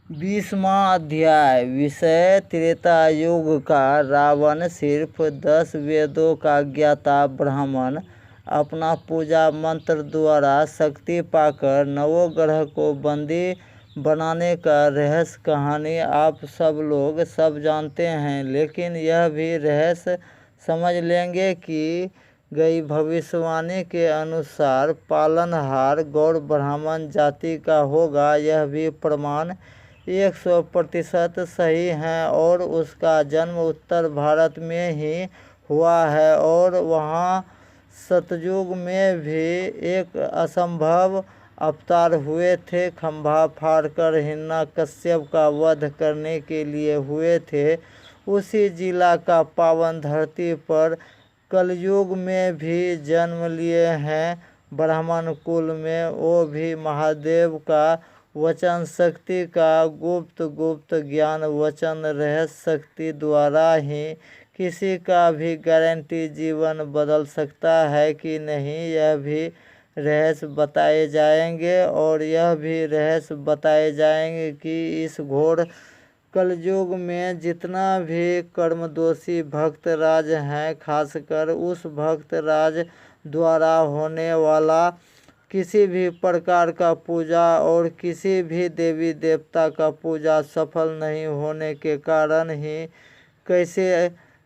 20वां अध्याय। विषय त्रेता युग का। रावण सिर्फ 10 वेदों का ज्ञाता ब्राह्मण अपना पूजा मंत्र द्वारा शक्ति पाकर नवों को बंदी बनाने का रहस्य कहानी आप सब लोग सब जानते हैं, लेकिन यह भी रहस्य समझ लेंगे कि गई भविष्यवाणी के अनुसार पालनहार गौर ब्राह्मण जाति का होगा। यह भी प्रमाण 100% सही है और उसका जन्म उत्तर भारत में ही हुआ है और वहाँ सतयुग में भी एक असंभव अवतार हुए थे। खंभा फाड़कर हिरण्यकश्यप का वध करने के लिए हुए थे। उसी जिला का पावन धरती पर कलयुग में भी जन्म लिए हैं। ब्राह्मण कुल में वो भी महादेव का वचन शक्ति का गुप्त ज्ञान वचन रहस्य शक्ति द्वारा ही किसी का भी गारंटी जीवन बदल सकता है कि नहीं, यह भी रहस्य बताए जाएंगे। और यह भी रहस्य बताए जाएंगे कि इस घोर कलयुग में जितना भी कर्मदोषी भक्त राज हैं, खासकर उस भक्त राज द्वारा होने वाला किसी भी प्रकार का पूजा और किसी भी देवी देवता का पूजा सफल नहीं होने के कारण ही कैसे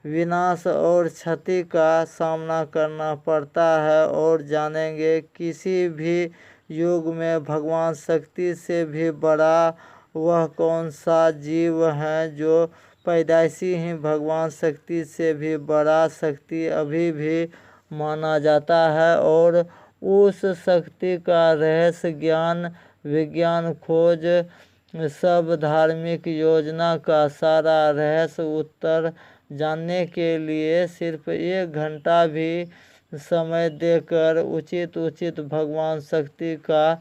विनाश और क्षति का सामना करना पड़ता है। और जानेंगे किसी भी युग में भगवान शक्ति से भी बड़ा वह कौन सा जीव है जो पैदाइशी ही भगवान शक्ति से भी बड़ा शक्ति अभी भी माना जाता है। और उस शक्ति का रहस्य ज्ञान विज्ञान खोज सब धार्मिक योजना का सारा रहस्य उत्तर जानने के लिए सिर्फ 1 घंटा भी समय देकर उचित भगवान शक्ति का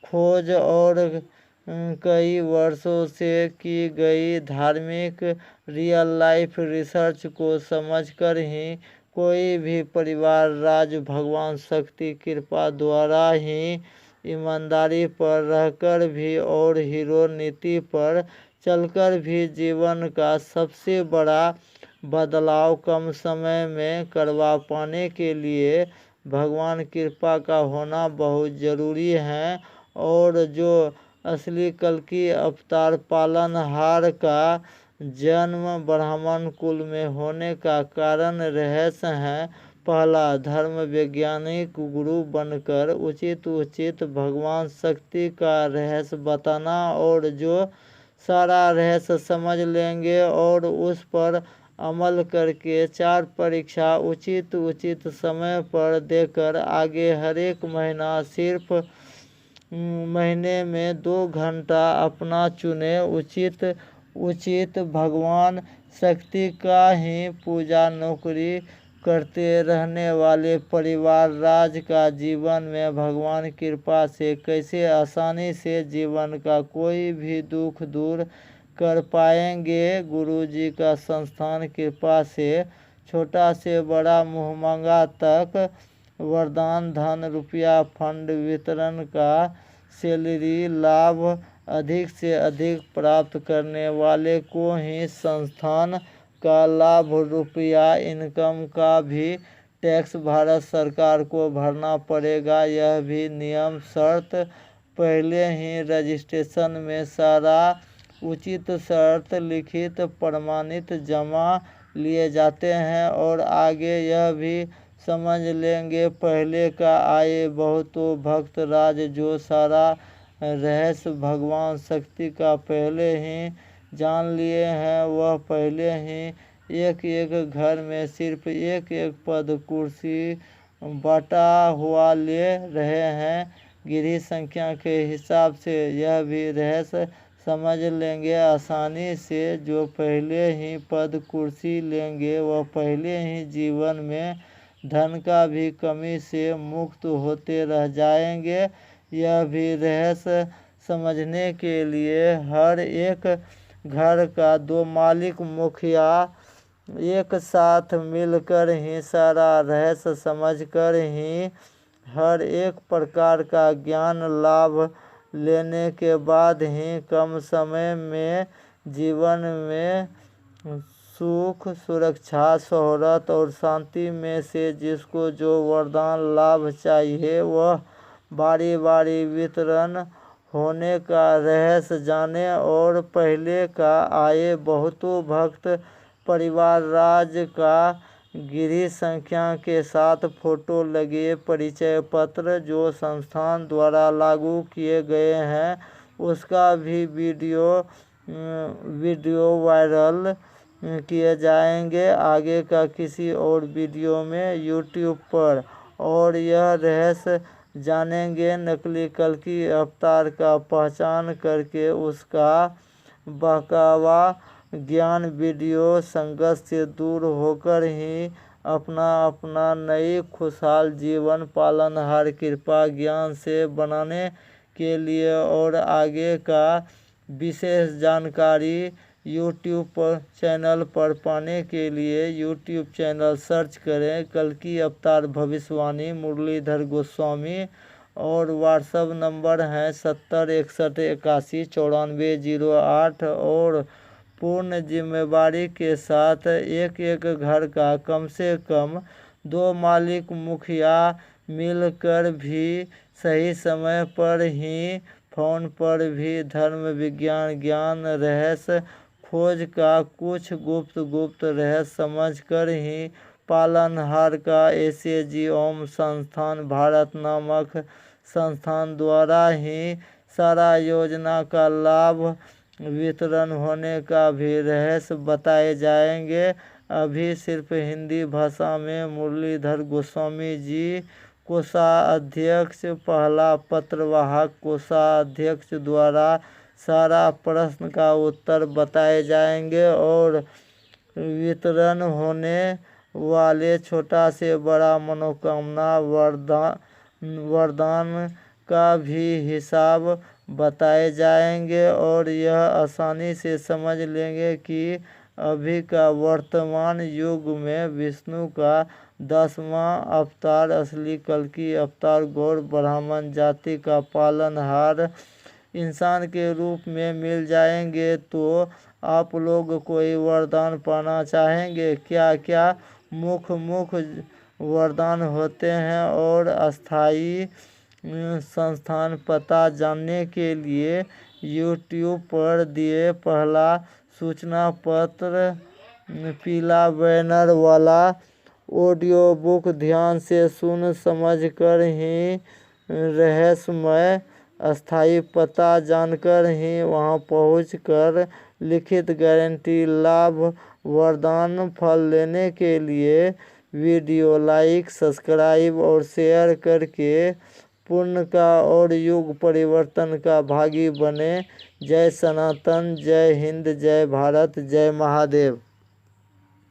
खोज और कई वर्षों से की गई धार्मिक रियल लाइफ रिसर्च को समझकर ही कोई भी परिवार राज भगवान शक्ति कृपा द्वारा ही ईमानदारी पर रहकर भी और हीरो नीति पर चलकर भी जीवन का सबसे बड़ा बदलाव कम समय में करवा पाने के लिए भगवान कृपा का होना बहुत ज़रूरी है। और जो असली कल्कि अवतार पालनहार का जन्म ब्राह्मण कुल में होने का कारण रहस्य है। पहला, धर्म वैज्ञानिक गुरु बनकर उचित भगवान शक्ति का रहस्य बताना। और जो सारा रहस्य समझ लेंगे और उस पर अमल करके 4 परीक्षा उचित समय पर देकर आगे हर एक महीना सिर्फ महीने में 2 घंटा अपना चुने उचित भगवान शक्ति का ही पूजा नौकरी करते रहने वाले परिवार राज का जीवन में भगवान कृपा से कैसे आसानी से जीवन का कोई भी दुख दूर कर पाएंगे। गुरुजी का संस्थान कृपा से छोटा से बड़ा मुँहमांगा तक वरदान धन रुपया फंड वितरण का सैलरी लाभ अधिक से अधिक प्राप्त करने वाले को ही संस्थान का लाभ रुपया इनकम का भी टैक्स भारत सरकार को भरना पड़ेगा। यह भी नियम शर्त पहले ही रजिस्ट्रेशन में सारा उचित शर्त लिखित प्रमाणित जमा लिए जाते हैं। और आगे यह भी समझ लेंगे पहले का आए बहुतों भक्त राज जो सारा रहस्य भगवान शक्ति का पहले ही जान लिए हैं, वह पहले ही एक घर में सिर्फ एक पद कुर्सी बांटा हुआ ले रहे हैं गिरी संख्या के हिसाब से। यह भी रहस्य समझ लेंगे आसानी से। जो पहले ही पद कुर्सी लेंगे वह पहले ही जीवन में धन का भी कमी से मुक्त होते रह जाएंगे। यह भी रहस्य समझने के लिए हर एक घर का 2 मालिक मुखिया एक साथ मिलकर ही सारा रहस्य समझकर ही हर एक प्रकार का ज्ञान लाभ लेने के बाद ही कम समय में जीवन में सुख, सुरक्षा, शोहरत और शांति में से जिसको जो वरदान लाभ चाहिए वह बारी बारी वितरण होने का रहस्य जाने। और पहले का आए बहुतों भक्त परिवार राज्य का गृह संख्या के साथ फोटो लगे परिचय पत्र जो संस्थान द्वारा लागू किए गए हैं उसका भी वीडियो वायरल किए जाएंगे आगे का किसी और वीडियो में यूट्यूब पर। और यह रहस्य जानेंगे नकली कल्कि अवतार का पहचान करके उसका बहकावा ज्ञान वीडियो संघर्ष से दूर होकर ही अपना नई खुशहाल जीवन पालनहार कृपा ज्ञान से बनाने के लिए। और आगे का विशेष जानकारी यूट्यूब चैनल पर पाने के लिए यूट्यूब चैनल सर्च करें कल्कि अवतार भविष्यवाणी मुरलीधर गोस्वामी। और व्हाट्सएप नंबर है 7061819408। और पूर्ण जिम्मेवारी के साथ एक घर का कम से कम 2 मालिक मुखिया मिलकर भी सही समय पर ही फोन पर भी धर्म विज्ञान ज्ञान रहस्य खोज का कुछ गुप्त रहस्य समझ कर ही पालनहार का SAG ओम संस्थान भारत नामक संस्थान द्वारा ही सारा योजना का लाभ वितरण होने का भी रहस्य बताए जाएंगे। अभी सिर्फ हिंदी भाषा में मुरलीधर गोस्वामी जी कोषाध्यक्ष पहला पत्रवाहक कोषाध्यक्ष द्वारा सारा प्रश्न का उत्तर बताए जाएंगे। और वितरण होने वाले छोटा से बड़ा मनोकामना वरदान का भी हिसाब बताए जाएंगे। और यह आसानी से समझ लेंगे कि अभी का वर्तमान युग में विष्णु का 10वां अवतार असली कल्कि अवतार गौर ब्राह्मण जाति का पालनहार इंसान के रूप में मिल जाएंगे। तो आप लोग कोई वरदान पाना चाहेंगे क्या मुख्य वरदान होते हैं और अस्थाई संस्थान पता जानने के लिए यूट्यूब पर दिए पहला सूचना पत्र पीला बैनर वाला ऑडियो बुक ध्यान से सुन समझ कर ही रहस्यमय अस्थाई पता जानकर ही वहां पहुंचकर लिखित गारंटी लाभ वरदान फल लेने के लिए वीडियो लाइक सब्सक्राइब और शेयर करके पुण्य का और युग परिवर्तन का भागी बने। जय सनातन, जय हिंद, जय भारत, जय महादेव।